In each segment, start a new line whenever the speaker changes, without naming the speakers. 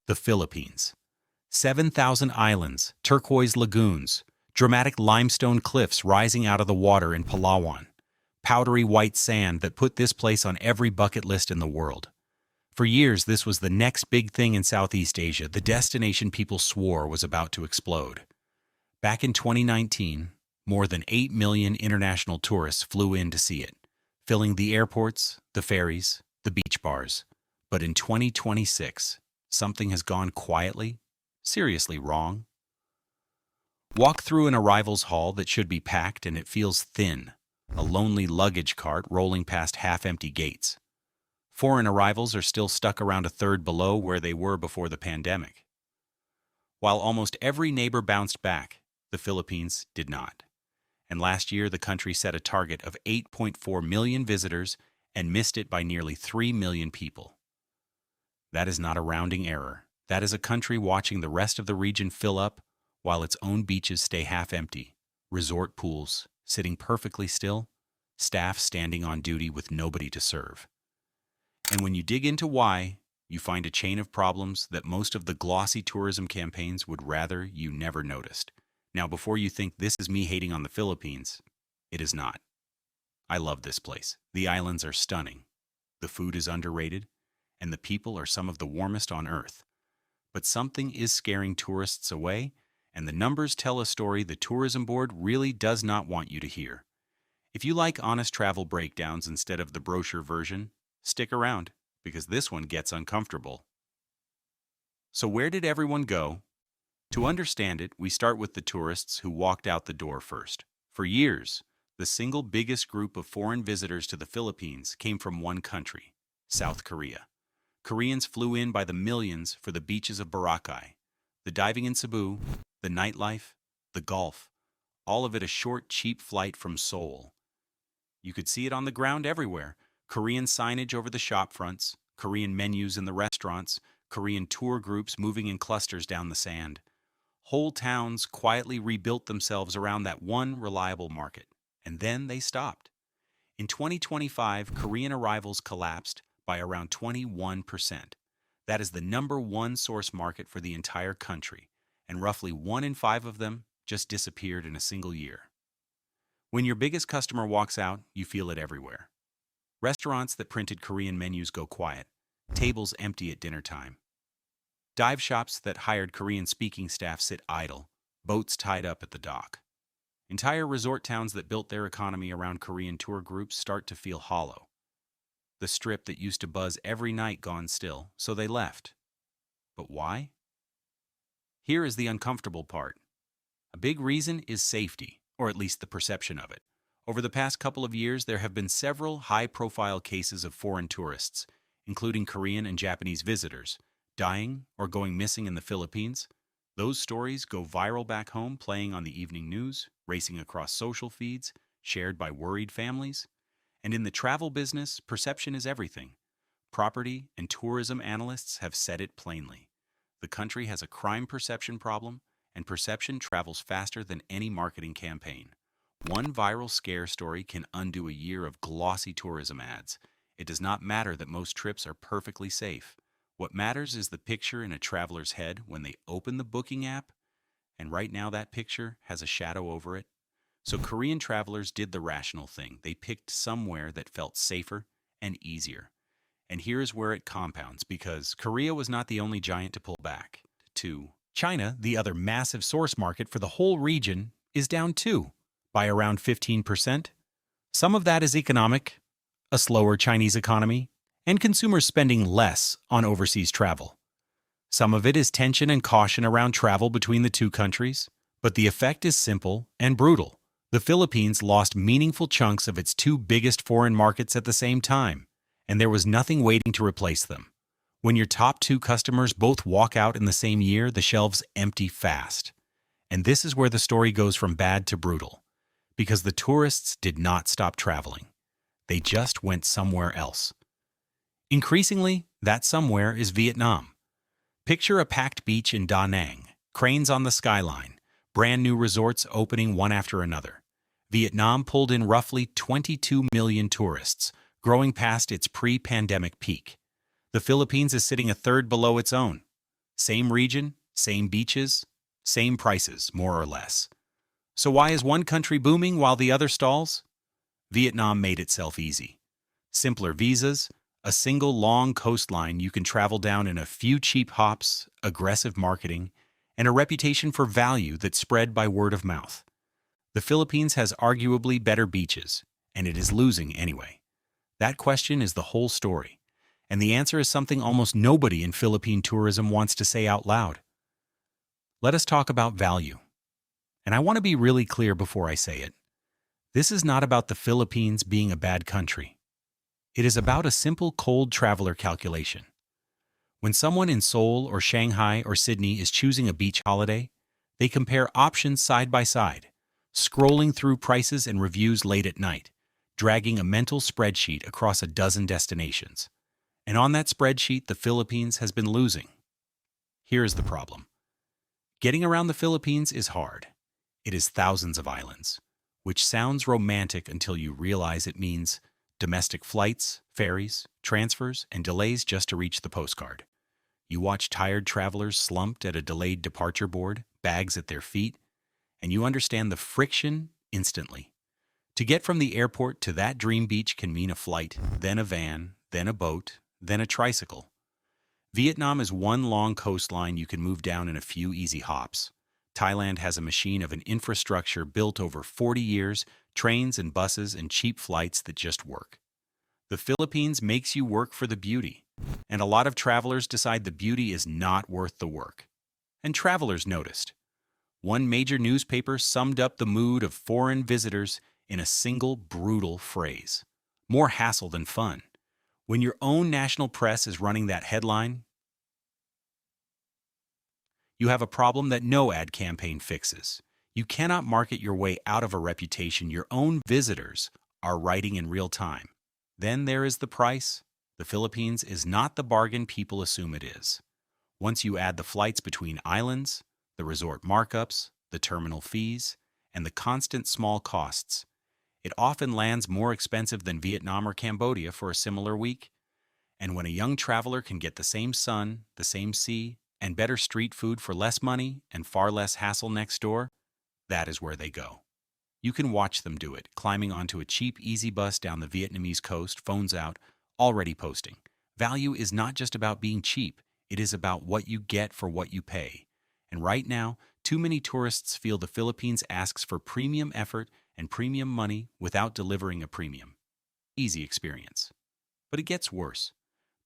The Philippines. 7,000 islands, turquoise lagoons, dramatic limestone cliffs rising out of the water in Palawan, powdery white sand that put this place on every bucket list in the world. For years, this was the next big thing in Southeast Asia, the destination people swore was about to explode. Back in 2019, more than 8 million international tourists flew in to see it, filling the airports, the ferries, the beach bars. But in 2026, something has gone quietly, seriously wrong. Walk through an arrivals hall that should be packed and it feels thin, a lonely luggage cart rolling past half-empty gates. Foreign arrivals are still stuck around a third below where they were before the pandemic. While almost every neighbor bounced back, the Philippines did not. And last year, the country set a target of 8.4 million visitors and missed it by nearly 3 million people. That is not a rounding error. That is a country watching the rest of the region fill up while its own beaches stay half-empty, resort pools sitting perfectly still, staff standing on duty with nobody to serve. And when you dig into why, you find a chain of problems that most of the glossy tourism campaigns would rather you never noticed. Now, before you think this is me hating on the Philippines, it is not. I love this place. The islands are stunning. The food is underrated, and the people are some of the warmest on earth. But something is scaring tourists away, and the numbers tell a story the tourism board really does not want you to hear. If you like honest travel breakdowns instead of the brochure version, stick around, because this one gets uncomfortable. So where did everyone go? To understand it, we start with the tourists who walked out the door first. For years, the single biggest group of foreign visitors to the Philippines came from one country, South Korea. Koreans flew in by the millions for the beaches of Baracay, the diving in Cebu, the nightlife, the golf, all of it a short, cheap flight from Seoul. You could see it on the ground everywhere. Korean signage over the shop fronts, Korean menus in the restaurants, Korean tour groups moving in clusters down the sand. Whole towns quietly rebuilt themselves around that one reliable market, and then they stopped. In 2025, Korean arrivals collapsed by around 21%. That is the #1 source market for the entire country, and roughly 1 in 5 of them just disappeared in a single year. When your biggest customer walks out, you feel it everywhere. Restaurants that printed Korean menus go quiet, tables empty at dinner time. Dive shops that hired Korean-speaking staff sit idle, boats tied up at the dock. Entire resort towns that built their economy around Korean tour groups start to feel hollow. The strip that used to buzz every night gone still, so they left. But why? Here is the uncomfortable part. A big reason is safety, or at least the perception of it. Over the past couple of years, there have been several high-profile cases of foreign tourists, including Korean and Japanese visitors, dying or going missing in the Philippines. Those stories go viral back home, playing on the evening news, racing across social feeds, shared by worried families. And in the travel business, perception is everything. Property and tourism analysts have said it plainly. The country has a crime perception problem, and perception travels faster than any marketing campaign. One viral scare story can undo a year of glossy tourism ads. It does not matter that most trips are perfectly safe. What matters is the picture in a traveler's head when they open the booking app, and right now that picture has a shadow over it. So Korean travelers did the rational thing. They picked somewhere that felt safer and easier. And here's where it compounds, because Korea was not the only giant to pull back. Two, China, the other massive source market for the whole region, is down too, by around 15%. Some of that is economic, a slower Chinese economy, and consumers spending less on overseas travel. Some of it is tension and caution around travel between the two countries, but the effect is simple and brutal. The Philippines lost meaningful chunks of its two biggest foreign markets at the same time, and there was nothing waiting to replace them. When your top two customers both walk out in the same year, the shelves empty fast. And this is where the story goes from bad to brutal, because the tourists did not stop traveling. They just went somewhere else. Increasingly, that somewhere is Vietnam. Picture a packed beach in Da Nang, cranes on the skyline, brand new resorts opening one after another. Vietnam pulled in roughly 22 million tourists, growing past its pre-pandemic peak. The Philippines is sitting a third below its own. Same region, same beaches, same prices, more or less. So why is one country booming while the other stalls? Vietnam made itself easy. Simpler visas, a single long coastline you can travel down in a few cheap hops, aggressive marketing, and a reputation for value that's spread by word of mouth. The Philippines has arguably better beaches, and it is losing anyway. That question is the whole story, and the answer is something almost nobody in Philippine tourism wants to say out loud. Let us talk about value. And I want to be really clear before I say it. This is not about the Philippines being a bad country. It is about a simple cold traveler calculation. When someone in Seoul or Shanghai or Sydney is choosing a beach holiday, they compare options side by side, scrolling through prices and reviews late at night, dragging a mental spreadsheet across a dozen destinations. And on that spreadsheet, the Philippines has been losing. Here is the problem. Getting around the Philippines is hard. It is thousands of islands, which sounds romantic until you realize it means domestic flights, ferries, transfers, and delays just to reach the postcard. You watch tired travelers slumped at a delayed departure board, bags at their feet, and you understand the friction instantly. To get from the airport to that dream beach can mean a flight, then a van, then a boat, then a tricycle. Vietnam is one long coastline you can move down in a few easy hops. Thailand has a machine of an infrastructure built over 40 years, trains and buses and cheap flights that just work. The Philippines makes you work for the beauty, and a lot of travelers decide the beauty is not worth the work. And travelers noticed. One major newspaper summed up the mood of foreign visitors in a single brutal phrase: more hassle than fun. When your own national press is running that headline, you have a problem that no ad campaign fixes. You cannot market your way out of a reputation your own visitors are writing in real time. Then there is the price. The Philippines is not the bargain people assume it is. Once you add the flights between islands, the resort markups, the terminal fees, and the constant small costs, it often lands more expensive than Vietnam or Cambodia for a similar week. And when a young traveler can get the same sun, the same sea, and better street food for less money and far less hassle next door, that is where they go. You can watch them do it, climbing onto a cheap easy bus down the Vietnamese coast, phones out, already posting. Value is not just about being cheap, it is about what you get for what you pay. And right now, too many tourists feel the Philippines asks for premium effort and premium money without delivering a premium. Easy experience. But it gets worse,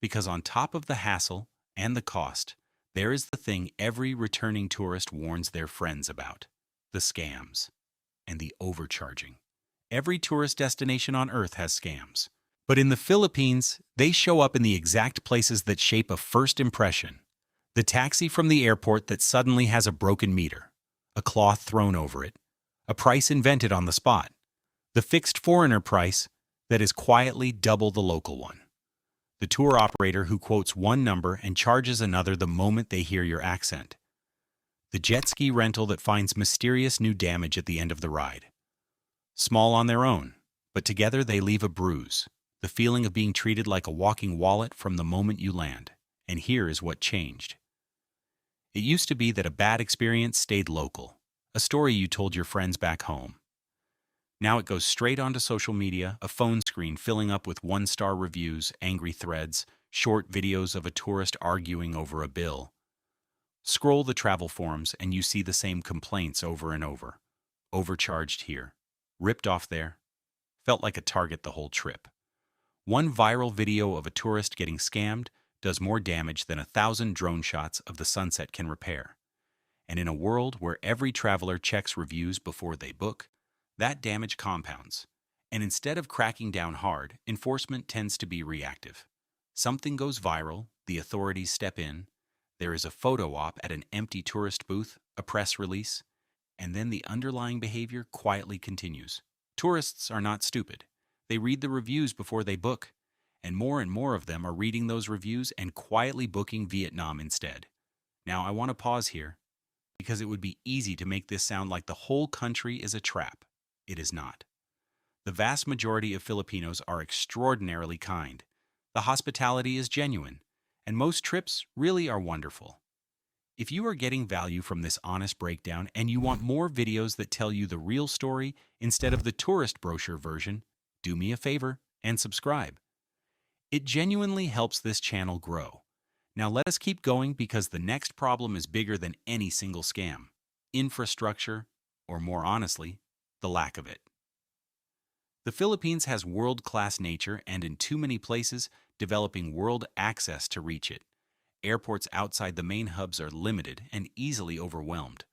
because on top of the hassle and the cost, there is the thing every returning tourist warns their friends about: the scams and the overcharging. Every tourist destination on Earth has scams. But in the Philippines, they show up in the exact places that shape a first impression. The taxi from the airport that suddenly has a broken meter, a cloth thrown over it, a price invented on the spot, the fixed foreigner price that is quietly double the local one. The tour operator who quotes one number and charges another the moment they hear your accent. The jet ski rental that finds mysterious new damage at the end of the ride. Small on their own, but together they leave a bruise, the feeling of being treated like a walking wallet from the moment you land. And here is what changed. It used to be that a bad experience stayed local, a story you told your friends back home. Now it goes straight onto social media, a phone screen filling up with one-star reviews, angry threads, short videos of a tourist arguing over a bill. Scroll the travel forums and you see the same complaints over and over. Overcharged here, ripped off there, felt like a target the whole trip. One viral video of a tourist getting scammed does more damage than 1,000 drone shots of the sunset can repair. And in a world where every traveler checks reviews before they book, that damage compounds. And instead of cracking down hard, enforcement tends to be reactive. Something goes viral, the authorities step in, there is a photo op at an empty tourist booth, a press release, and then the underlying behavior quietly continues. Tourists are not stupid. They read the reviews before they book, and more of them are reading those reviews and quietly booking Vietnam instead. Now, I want to pause here, because it would be easy to make this sound like the whole country is a trap. It is not. The vast majority of Filipinos are extraordinarily kind. The hospitality is genuine, and most trips really are wonderful. If you are getting value from this honest breakdown and you want more videos that tell you the real story instead of the tourist brochure version, do me a favor and subscribe. It genuinely helps this channel grow. Now let us keep going because the next problem is bigger than any single scam: infrastructure, or more honestly, the lack of it. The Philippines has world-class nature and in too many places developing world access to reach it. Airports outside the main hubs are limited and easily overwhelmed.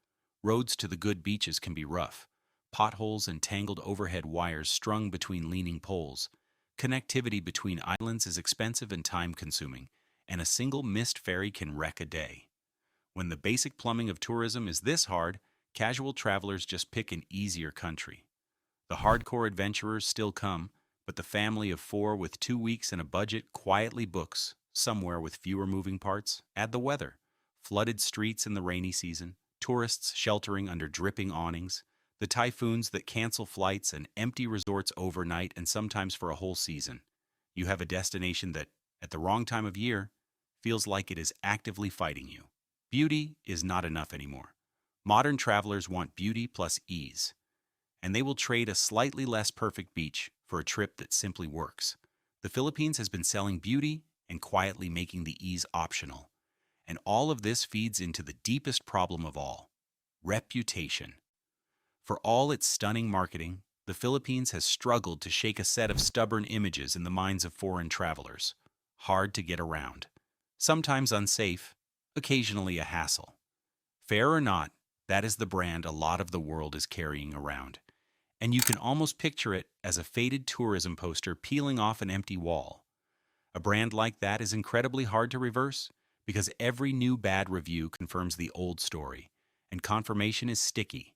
Roads to the good beaches can be rough. Potholes and tangled overhead wires strung between leaning poles. Connectivity between islands is expensive and time-consuming, and a single missed ferry can wreck a day. When the basic plumbing of tourism is this hard, casual travelers just pick an easier country. The hardcore adventurers still come, but the family of 4 with 2 weeks and a budget quietly books somewhere with fewer moving parts. Add the weather: flooded streets in the rainy season, tourists sheltering under dripping awnings, the typhoons that cancel flights, and empty resorts overnight and sometimes for a whole season. You have a destination that, at the wrong time of year, feels like it is actively fighting you. Beauty is not enough anymore. Modern travelers want beauty plus ease, and they will trade a slightly less perfect beach for a trip that simply works. The Philippines has been selling beauty and quietly making the ease optional. And all of this feeds into the deepest problem of all: reputation. For all its stunning marketing, the Philippines has struggled to shake a set of stubborn images in the minds of foreign travelers. Hard to get around. Sometimes unsafe, occasionally a hassle. Fair or not, that is the brand a lot of the world is carrying around. And you can almost picture it as a faded tourism poster peeling off an empty wall. A brand like that is incredibly hard to reverse because every new bad review confirms the old story, and confirmation is sticky.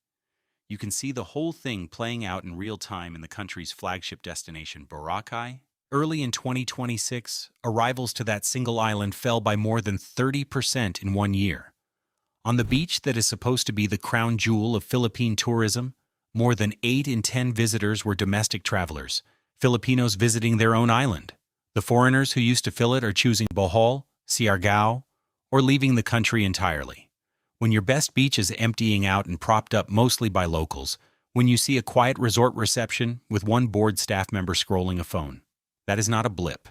You can see the whole thing playing out in real time in the country's flagship destination, Boracay. Early in 2026, arrivals to that single island fell by more than 30% in 1 year. On the beach that is supposed to be the crown jewel of Philippine tourism, more than 8 in 10 visitors were domestic travelers, Filipinos visiting their own island. The foreigners who used to fill it are choosing Bohol, Siargao, or leaving the country entirely. When your best beach is emptying out and propped up mostly by locals, when you see a quiet resort reception with one bored staff member scrolling a phone, that is not a blip.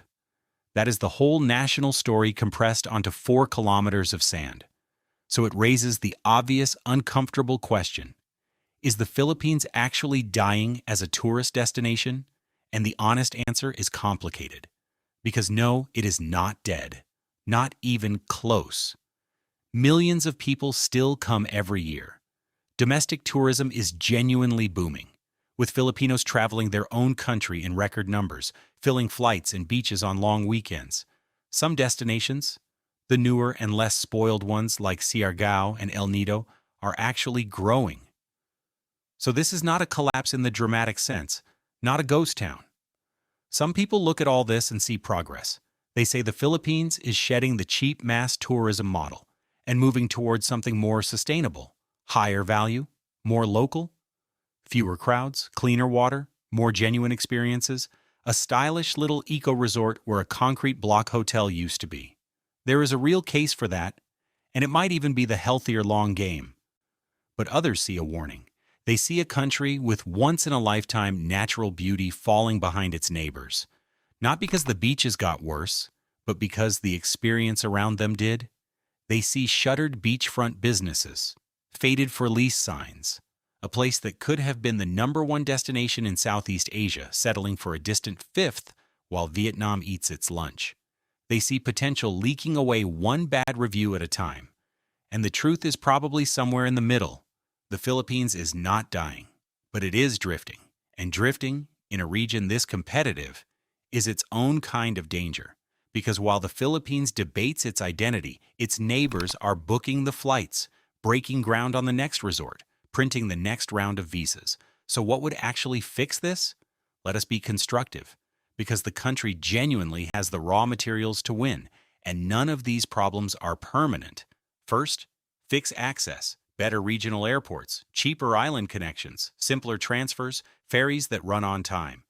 That is the whole national story compressed onto 4 kilometers of sand. So it raises the obvious, uncomfortable question: is the Philippines actually dying as a tourist destination? And the honest answer is complicated. Because no, it is not dead. Not even close. Millions of people still come every year. Domestic tourism is genuinely booming, with Filipinos traveling their own country in record numbers, filling flights and beaches on long weekends. Some destinations, the newer and less spoiled ones like Siargao and El Nido, are actually growing. So this is not a collapse in the dramatic sense, not a ghost town. Some people look at all this and see progress. They say the Philippines is shedding the cheap mass tourism model and moving towards something more sustainable, higher value, more local, fewer crowds, cleaner water, more genuine experiences, a stylish little eco-resort where a concrete block hotel used to be. There is a real case for that, and it might even be the healthier long game. But others see a warning. They see a country with once-in-a-lifetime natural beauty falling behind its neighbors. Not because the beaches got worse, but because the experience around them did. They see shuttered beachfront businesses, faded for lease signs, a place that could have been the #1 destination in Southeast Asia settling for a distant 5th while Vietnam eats its lunch. They see potential leaking away one bad review at a time. And the truth is probably somewhere in the middle. The Philippines is not dying, but it is drifting. And drifting, in a region this competitive, is its own kind of danger. Because while the Philippines debates its identity, its neighbors are booking the flights, breaking ground on the next resort, printing the next round of visas. So what would actually fix this? Let us be constructive, because the country genuinely has the raw materials to win, and none of these problems are permanent. First, fix access. Better regional airports, cheaper island connections, simpler transfers, ferries that run on time.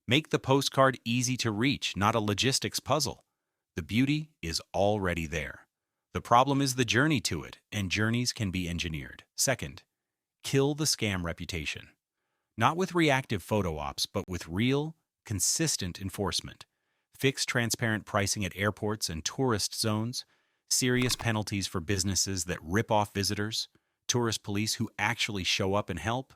Make the postcard easy to reach, not a logistics puzzle. The beauty is already there. The problem is the journey to it, and journeys can be engineered. Second, kill the scam reputation. Not with reactive photo ops, but with real, consistent enforcement. Fix transparent pricing at airports and tourist zones, serious penalties for businesses that rip off visitors, tourist police who actually show up and help.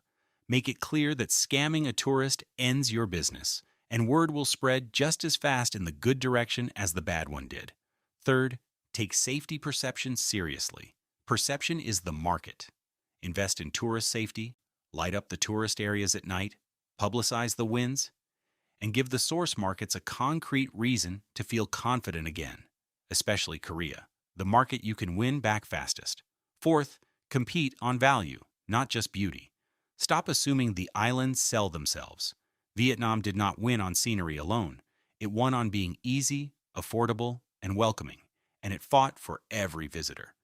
Make it clear that scamming a tourist ends your business, and word will spread just as fast in the good direction as the bad one did. Third, take safety perception seriously. Perception is the market. Invest in tourist safety, light up the tourist areas at night, publicize the wins, and give the source markets a concrete reason to feel confident again, especially Korea, the market you can win back fastest. Fourth, compete on value, not just beauty. Stop assuming the islands sell themselves. Vietnam did not win on scenery alone. It won on being easy, affordable, and welcoming, and it fought for every visitor.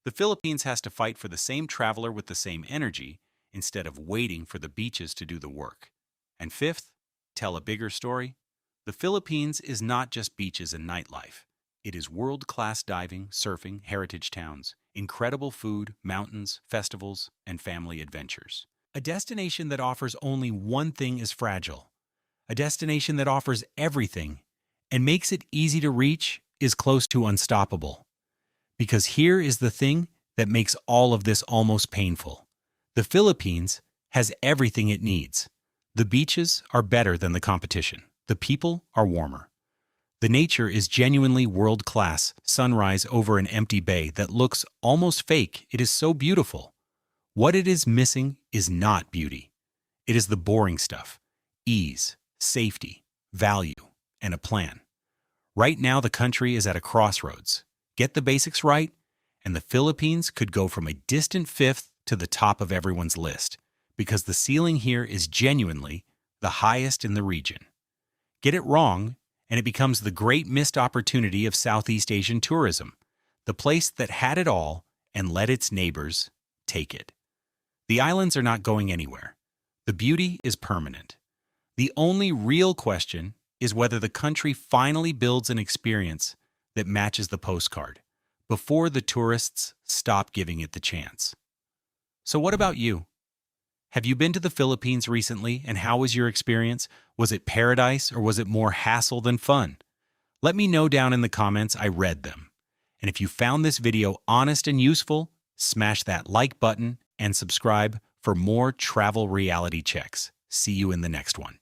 The Philippines has to fight for the same traveler with the same energy instead of waiting for the beaches to do the work. And fifth, tell a bigger story. The Philippines is not just beaches and nightlife. It is world-class diving, surfing, heritage towns, incredible food, mountains, festivals, and family adventures. A destination that offers only one thing is fragile. A destination that offers everything and makes it easy to reach is close to unstoppable. Because here is the thing that makes all of this almost painful. The Philippines has everything it needs. The beaches are better than the competition. The people are warmer. The nature is genuinely world-class, sunrise over an empty bay that looks almost fake. It is so beautiful. What it is missing is not beauty. It is the boring stuff: ease, safety, value, and a plan. Right now, the country is at a crossroads. Get the basics right, and the Philippines could go from a distant fifth to the top of everyone's list, because the ceiling here is genuinely the highest in the region. Get it wrong, and it becomes the great missed opportunity of Southeast Asian tourism, the place that had it all and let its neighbors take it. The islands are not going anywhere. The beauty is permanent. The only real question is whether the country finally builds an experience that matches the postcard before the tourists stop giving it the chance. So what about you? Have you been to the Philippines recently, and how was your experience? Was it paradise, or was it more hassle than fun? Let me know down in the comments. I read them. And if you found this video honest and useful, smash that like button and subscribe for more travel reality checks. See you in the next one.